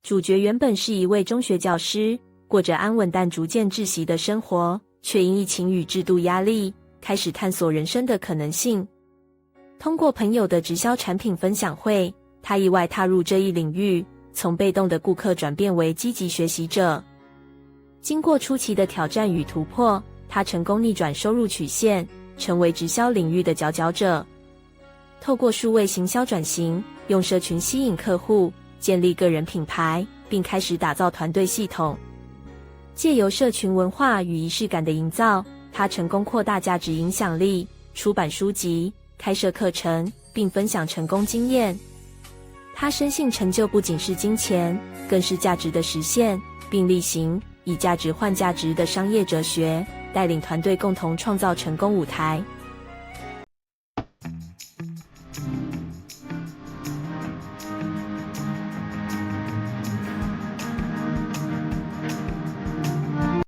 主角原本是一位中学教师，过着安稳但逐渐窒息的生活，却因疫情与制度压力，开始探索人生的可能性。通过朋友的直销产品分享会，他意外踏入这一领域，从被动的顾客转变为积极学习者。经过初期的挑战与突破，他成功逆转收入曲线，成为直销领域的佼佼者。透过数位行销转型，用社群吸引客户，建立个人品牌，并开始打造团队系统。借由社群文化与仪式感的营造，他成功扩大价值影响力，出版书籍，开设课程，并分享成功经验。他深信成就不仅是金钱，更是价值的实现，并力行以价值换价值的商业哲学，带领团队共同创造成功舞台。